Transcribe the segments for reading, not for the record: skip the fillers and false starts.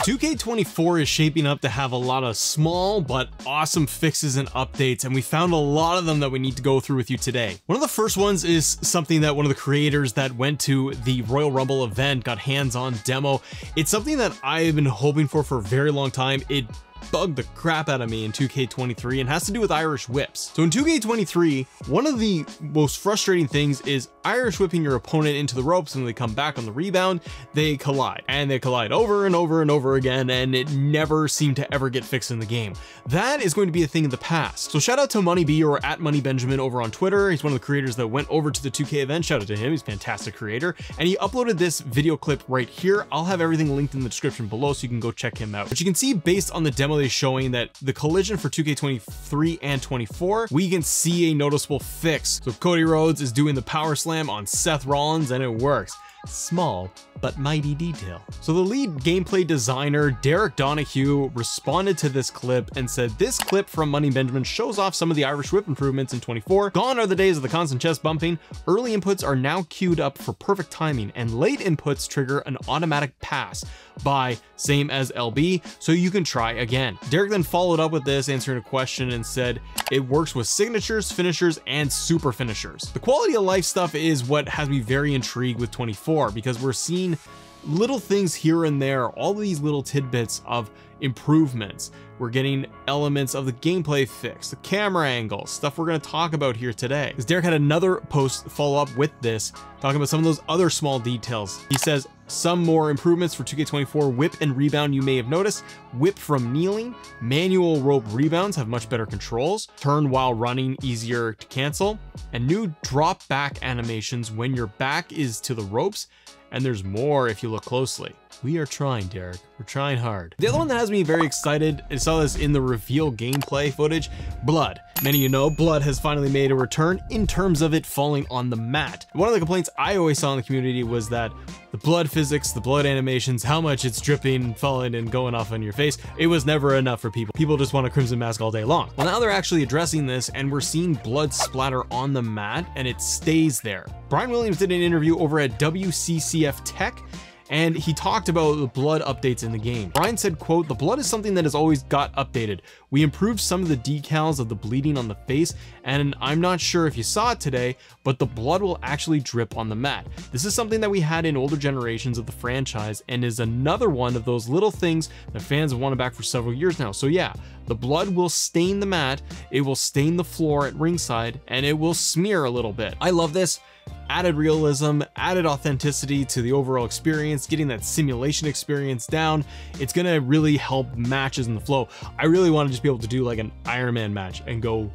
2K24 is shaping up to have a lot of small but awesome fixes and updates, and we found a lot of them that we need to go through with you today. One of the first ones is something that one of the creators that went to the Royal Rumble event got hands-on demo. It's something that I've been hoping for a very long time. It bugged the crap out of me in 2K23 and has to do with Irish whips. So in 2K23, one of the most frustrating things is Irish whipping your opponent into the ropes, and when they come back on the rebound, they collide. And they collide over and over and over again, and it never seemed to ever get fixed in the game. That is going to be a thing in the past. So shout out to MoneyB, or @MoneyBenjamin over on Twitter. He's one of the creators that went over to the 2K event. Shout out to him, he's a fantastic creator. And he uploaded this video clip right here. I'll have everything linked in the description below so you can go check him out. But you can see based on the demo they showing that the collision for 2K23 and 24, we can see a noticeable fix. So Cody Rhodes is doing the power slam on Seth Rollins and it works. Small but mighty detail. So the lead gameplay designer, Derek Donahue, responded to this clip and said, "This clip from Money Benjamin shows off some of the Irish whip improvements in 24. Gone are the days of the constant chest bumping. Early inputs are now queued up for perfect timing, and late inputs trigger an automatic pass by same as LB, so you can try again." Derek then followed up with this, answering a question, and said it works with signatures, finishers, and super finishers. The quality of life stuff is what has me very intrigued with 24, because we're seeing little things here and there, all these little tidbits of improvements. We're getting elements of the gameplay fix, the camera angles, stuff we're going to talk about here today. Because Derek had another post follow up with this, talking about some of those other small details. He says, some more improvements for 2K24 whip and rebound you may have noticed. Whip from kneeling, manual rope rebounds have much better controls, turn while running easier to cancel, and new drop back animations when your back is to the ropes. And there's more if you look closely. We are trying, Derek. We're trying hard. The other one that has me very excited, I saw this in the reveal gameplay footage, blood. Many of you know, blood has finally made a return in terms of it falling on the mat. One of the complaints I always saw in the community was that the blood physics, the blood animations, how much it's dripping, falling, and going off on your face, it was never enough for people. People just want a crimson mask all day long. Well, now they're actually addressing this, and we're seeing blood splatter on the mat, and it stays there. Brian Williams did an interview over at WCCF Tech, and he talked about the blood updates in the game. Brian said, quote, "The blood is something that has always got updated. We improved some of the decals of the bleeding on the face, and I'm not sure if you saw it today, but the blood will actually drip on the mat. This is something that we had in older generations of the franchise, and is another one of those little things that fans have wanted back for several years now. So yeah, the blood will stain the mat, it will stain the floor at ringside, and it will smear a little bit." I love this. Added realism, added authenticity to the overall experience, getting that simulation experience down. It's gonna really help matches in the flow. I really want to just be able to do like an Iron Man match and go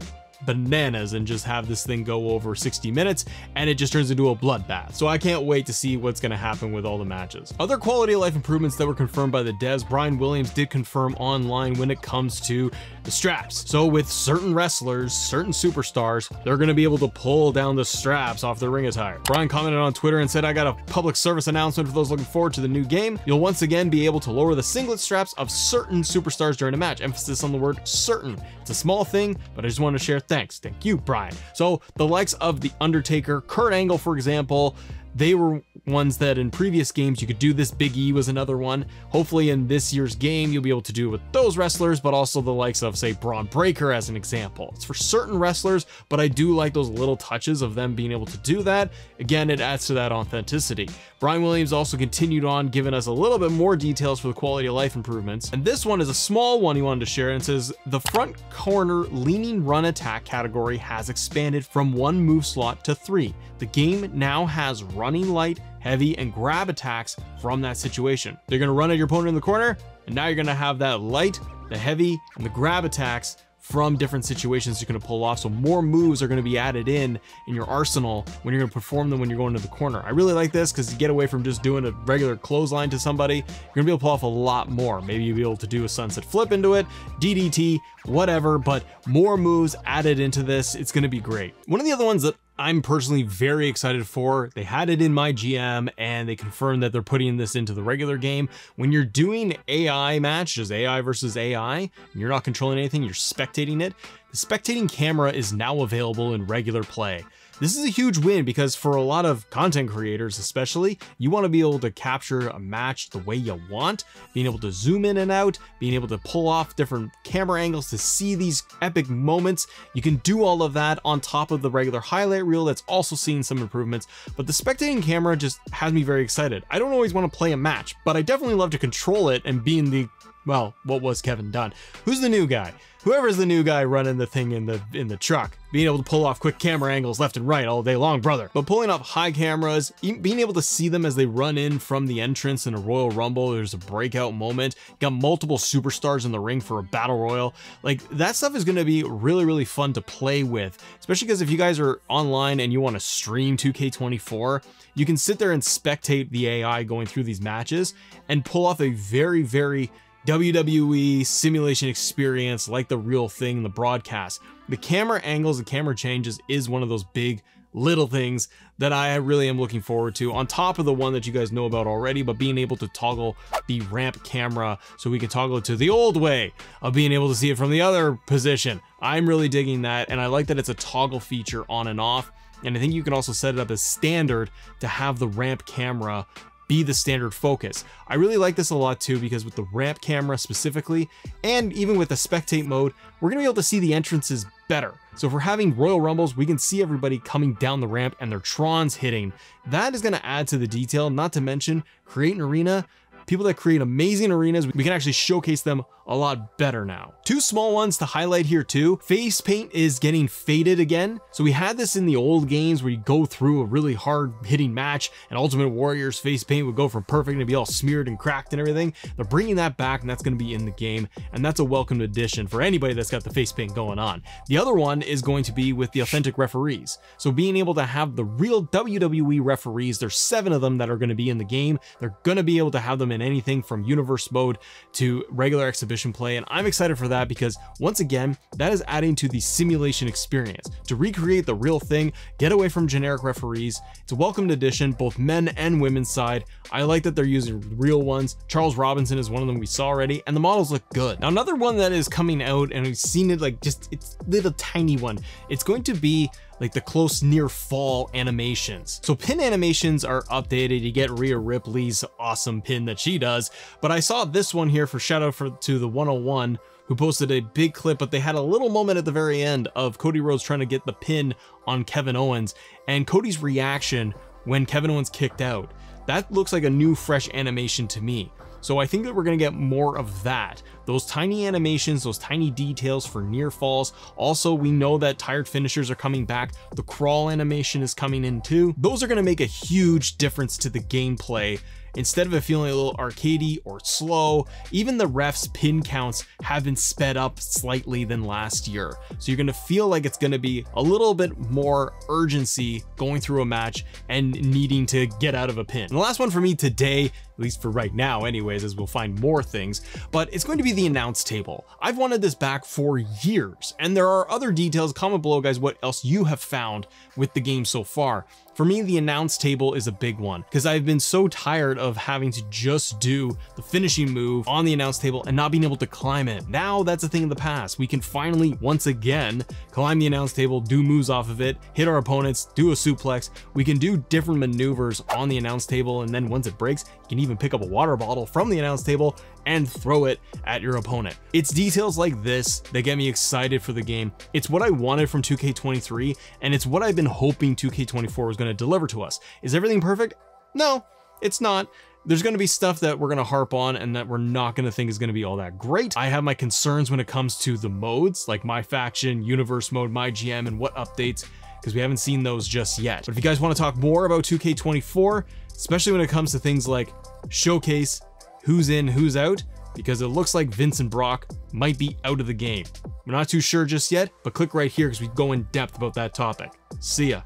bananas and just have this thing go over 60 minutes and it just turns into a bloodbath. So I can't wait to see what's going to happen with all the matches. Other quality of life improvements that were confirmed by the devs, Brian Williams did confirm online when it comes to the straps. So with certain wrestlers, certain superstars, they're going to be able to pull down the straps off their ring attire. Brian commented on Twitter and said, "I got a public service announcement for those looking forward to the new game. You'll once again be able to lower the singlet straps of certain superstars during a match." Emphasis on the word certain. It's a small thing, but I just want to share thanks. Thank you, Brian. So the likes of The Undertaker, Kurt Angle, for example, they were ones that in previous games you could do this. Big E was another one. Hopefully in this year's game, you'll be able to do it with those wrestlers, but also the likes of, say, Braun Breaker as an example. It's for certain wrestlers, but I do like those little touches of them being able to do that. Again, it adds to that authenticity. Brian Williams also continued on giving us a little bit more details for the quality of life improvements. And this one is a small one he wanted to share, and says, "The front corner leaning run attack category has expanded from 1 move slot to 3. The game now has running light, heavy, and grab attacks from that situation." They're going to run at your opponent in the corner, and now you're going to have that light, the heavy, and the grab attacks from different situations you're going to pull off. So more moves are going to be added in your arsenal when you're going to perform them when you're going to the corner. I really like this because you get away from just doing a regular clothesline to somebody. You're going to be able to pull off a lot more. Maybe you'll be able to do a sunset flip into it, DDT, whatever, but more moves added into this. It's going to be great. One of the other ones that I'm personally very excited for, they had it in my GM and they confirmed that they're putting this into the regular game. When you're doing AI matches, AI versus AI, and you're not controlling anything, you're spectating it, the spectating camera is now available in regular play. This is a huge win because for a lot of content creators especially, you want to be able to capture a match the way you want, being able to zoom in and out, being able to pull off different camera angles to see these epic moments. You can do all of that on top of the regular highlight reel that's also seeing some improvements, but the spectating camera just has me very excited. I don't always want to play a match, but I definitely love to control it and be in the, well, what was Kevin Dunn? Who's the new guy? Whoever's the new guy running the thing in the truck, being able to pull off quick camera angles left and right all day long, brother. But pulling off high cameras, being able to see them as they run in from the entrance in a Royal Rumble, there's a breakout moment, got multiple superstars in the ring for a battle royal. Like, that stuff is gonna be really, really fun to play with, especially because if you guys are online and you wanna stream 2K24, you can sit there and spectate the AI going through these matches and pull off a very, very WWE simulation experience like the real thing in the broadcast. The camera angles, the camera changes is one of those big little things that I really am looking forward to, on top of the one that you guys know about already, but being able to toggle the ramp camera so we can toggle it to the old way of being able to see it from the other position. I'm really digging that, and I like that it's a toggle feature on and off, and I think you can also set it up as standard to have the ramp camera be the standard focus. I really like this a lot too, because with the ramp camera specifically, and even with the spectate mode, we're gonna be able to see the entrances better. So if we're having Royal Rumbles, we can see everybody coming down the ramp and their Trons hitting. That is gonna add to the detail, not to mention create an arena. People that create amazing arenas, we can actually showcase them a lot better now. Two small ones to highlight here too. Face paint is getting faded again. So we had this in the old games where you go through a really hard hitting match and Ultimate Warrior's face paint would go from perfect to be all smeared and cracked and everything. They're bringing that back, and that's going to be in the game, and that's a welcome addition for anybody that's got the face paint going on. The other one is going to be with the authentic referees. So being able to have the real WWE referees, there's 7 of them that are going to be in the game. They're going to be able to have them in anything from universe mode to regular exhibition play, and I'm excited for that because once again, that is adding to the simulation experience to recreate the real thing, get away from generic referees. It's a welcomed addition, both men and women's side. I like that they're using real ones. Charles Robinson is one of them we saw already, and the models look good. Now, another one that is coming out, and we've seen it, like, just, it's a little tiny one. It's going to be like the close near fall animations. So pin animations are updated. You get Rhea Ripley's awesome pin that she does, but I saw this one here for shout out to the 101 who posted a big clip, but they had a little moment at the very end of Cody Rhodes trying to get the pin on Kevin Owens, and Cody's reaction when Kevin Owens kicked out. That looks like a new fresh animation to me. So I think that we're gonna get more of that. Those tiny animations, those tiny details for near falls. Also, we know that tired finishers are coming back. The crawl animation is coming in too. Those are gonna make a huge difference to the gameplay. Instead of it feeling a little arcadey or slow, even the refs' pin counts have been sped up slightly than last year. So you're gonna feel like it's gonna be a little bit more urgency going through a match and needing to get out of a pin. And the last one for me today, at least for right now anyways, as we'll find more things, but it's going to be the announce table. I've wanted this back for years, and there are other details. Comment below, guys, what else you have found with the game so far. For me, the announce table is a big one because I've been so tired of having to just do the finishing move on the announce table and not being able to climb it. Now that's a thing of the past. We can finally, once again, climb the announce table, do moves off of it, hit our opponents, do a suplex. We can do different maneuvers on the announce table, and then once it breaks, you can even pick up a water bottle from the announce table and throw it at your opponent. It's details like this that get me excited for the game. It's what I wanted from 2K23, and it's what I've been hoping 2K24 was going to deliver to us. Is everything perfect? No, it's not. There's going to be stuff that we're going to harp on and that we're not going to think is going to be all that great. I have my concerns when it comes to the modes, like my faction, universe mode, my GM, and what updates, because we haven't seen those just yet. But if you guys want to talk more about 2K24, especially when it comes to things like showcase, who's in, who's out, because it looks like Vince and Brock might be out of the game. We're not too sure just yet, but click right here because we go in depth about that topic. See ya.